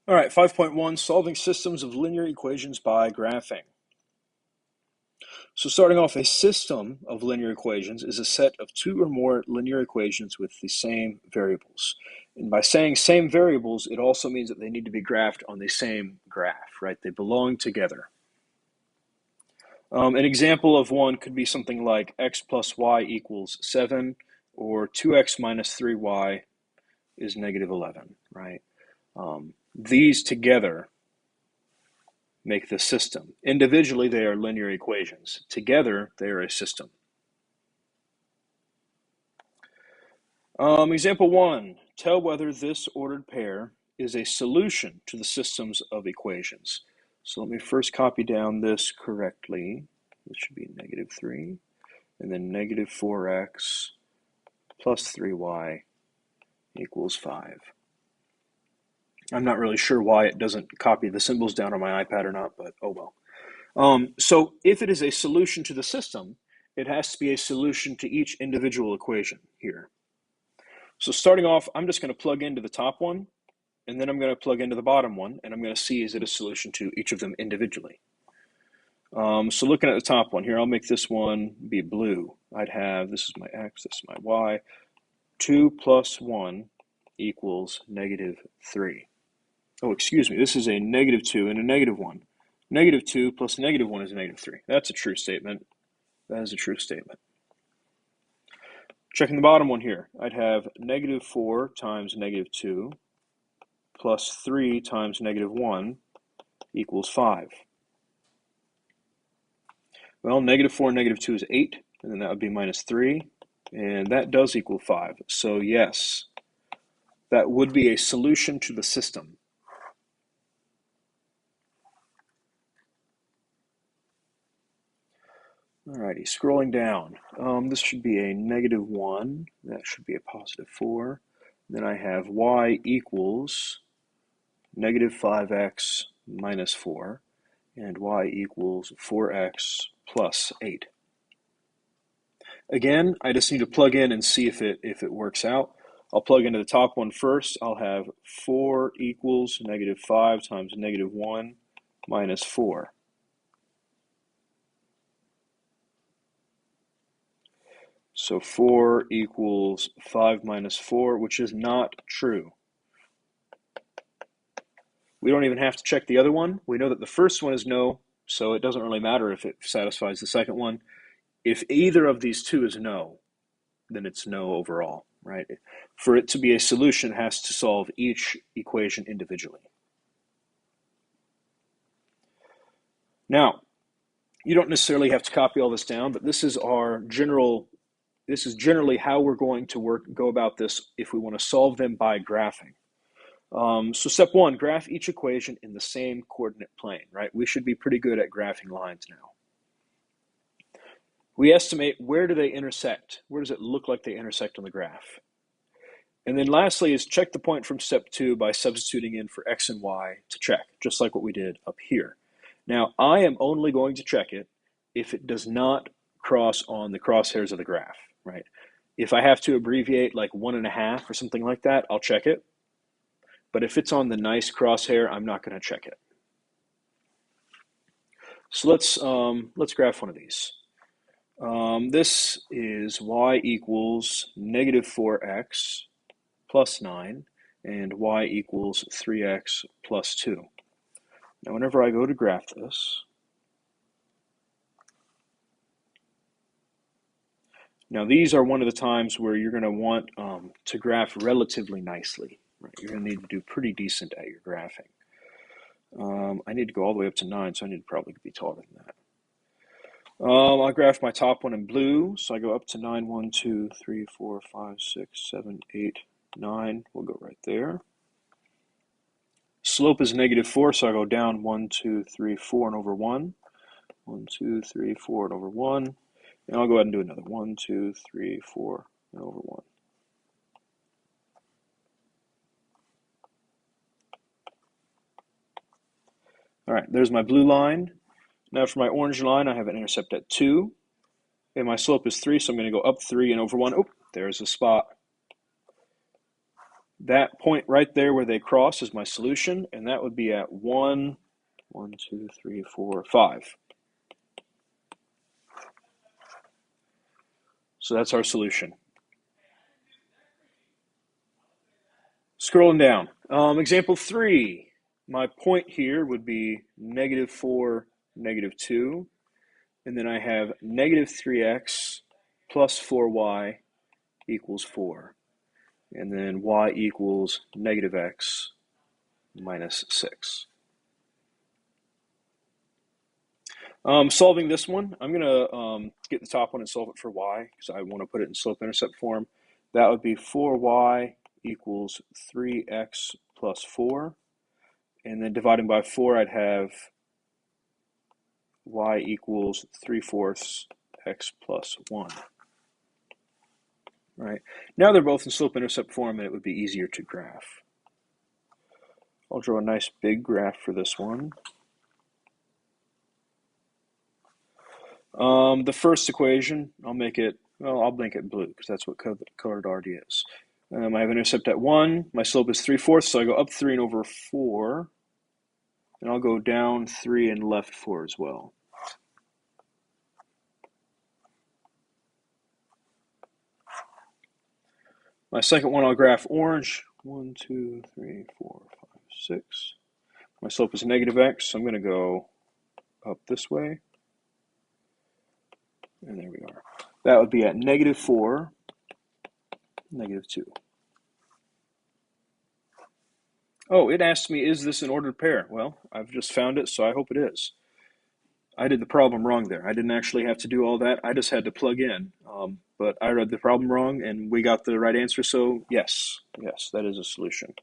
All right, 5.1, solving systems of linear equations by graphing. So starting off, a system of linear equations is a set of two or more linear equations with the same variables. And by saying same variables, it also means that they need to be graphed on the same graph, right? They belong together. An example of one could be something like x plus y equals 7, or 2x minus 3y is negative 11, right? These together make the system. Individually, they are linear equations. Together, they are a system. Example 1, tell whether this ordered pair is a solution to the systems of equations. So let me first copy down this correctly. This should be negative 3, and then negative 4x plus 3y equals 5. I'm not really sure why it doesn't copy the symbols down on my iPad or not, but oh well. So if it is a solution to the system, it has to be a solution to each individual equation here. So starting off, I'm just going to plug into the top one, and then I'm going to plug into the bottom one, and I'm going to see is it a solution to each of them individually. So looking at the top one here, I'll make this one be blue. I'd have, this is my x, this is my y, 2 plus 1 equals negative 3. Oh, excuse me, this is a negative 2 and a negative 1. Negative 2 plus negative 1 is a negative 3. That's a true statement. That is a true statement. Checking the bottom one here, I'd have negative 4 times negative 2 plus 3 times negative 1 equals 5. Well, negative 4 and negative 2 is 8, and then that would be minus 3, and that does equal 5. So yes, that would be a solution to the system. Alrighty, scrolling down. This should be a negative 1. That should be a positive 4. Then I have y equals negative 5x minus 4, and y equals 4x plus 8. Again, I just need to plug in and see if it works out. I'll plug into the top one first. I'll have 4 equals negative 5 times negative 1 minus 4. So 4 equals 5 minus 4, which is not true. We don't even have to check the other one. We know that the first one is no, so it doesn't really matter if it satisfies the second one. If either of these two is no, then it's no overall, right? For it to be a solution, it has to solve each equation individually. Now, you don't necessarily have to copy all this down, but this is generally how we're going to go about this if we want to solve them by graphing. So step one, graph each equation in the same coordinate plane, right? We should be pretty good at graphing lines now. We estimate where do they intersect? Where does it look like they intersect on the graph? And then lastly is check the point from step 2 by substituting in for x and y to check, just like what we did up here. Now, I am only going to check it if it does not cross on the crosshairs of the graph, right? If I have to abbreviate like 1.5 or something like that, I'll check it. But if it's on the nice crosshair, I'm not going to check it. So let's graph one of these. This is y equals negative 4x plus 9, and y equals 3x plus 2. Now, whenever I go to graph this, now these are one of the times where you're going to want to graph relatively nicely. Right? You're going to need to do pretty decent at your graphing. I need to go all the way up to 9, so I need to probably be taller than that. I'll graph my top one in blue, so I go up to 9, 1, 2, 3, 4, 5, 6, 7, 8, 9. We'll go right there. Slope is negative 4, so I go down 1, 2, 3, 4, and over 1. 1, 2, 3, 4, and over 1. And I'll go ahead and do another 1, 2, 3, 4, and over 1. All right, there's my blue line. Now for my orange line, I have an intercept at 2. And my slope is 3, so I'm going to go up 3 and over 1. Oh, there's a spot. That point right there where they cross is my solution, and that would be at 1, 1, 2, 3, 4, 5. So that's our solution. Scrolling down. Example 3. My point here would be -4, -2. And then I have -3x plus 4y equals 4. And then y equals -x minus 6. Solving this one, I'm going to get the top one and solve it for y because I want to put it in slope-intercept form. That would be 4y equals 3x plus 4. And then dividing by 4, I'd have y equals 3/4 x plus 1. Right. Now they're both in slope-intercept form, and it would be easier to graph. I'll draw a nice big graph for this one. The first equation, I'll make it blue because that's what colored already is. I have an intercept at 1. My slope is 3/4, so I go up 3 and over 4. And I'll go down 3 and left 4 as well. My second one, I'll graph orange. 1, 2, 3, 4, 5, 6. My slope is -x, so I'm going to go up this way. And there we are. That would be at -4, -2. Oh, it asked me, is this an ordered pair? Well, I've just found it, so I hope it is. I did the problem wrong there. I didn't actually have to do all that. I just had to plug in. But I read the problem wrong, and we got the right answer, so yes, that is a solution.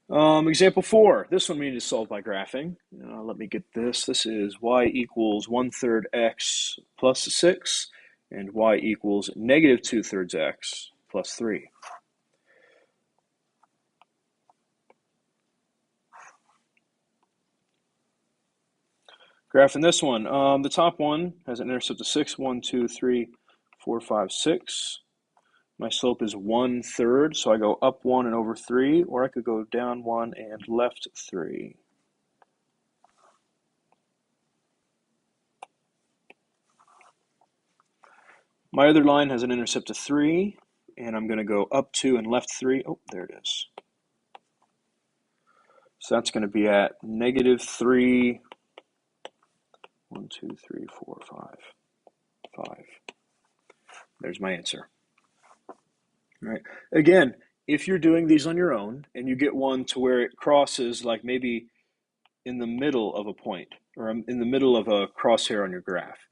Example 4. This one we need to solve by graphing. Let me get this. This is y equals 1/3 x plus 6, and y equals -2/3 x plus 3. Graphing this one. The top one has an intercept of 6, 1, 2, 3, 4, 5, 6. My slope is 1/3, so I go up 1 and over 3, or I could go down 1 and left 3. My other line has an intercept of 3, and I'm going to go up 2 and left 3. Oh, there it is. So that's going to be at -3, 1, 2, 3, 4, 5, 5. There's my answer. All right. Again, if you're doing these on your own and you get one to where it crosses like maybe in the middle of a point or in the middle of a crosshair on your graph,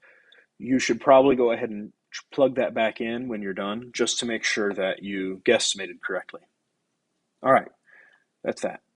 you should probably go ahead and plug that back in when you're done just to make sure that you guesstimated correctly. All right, that's that.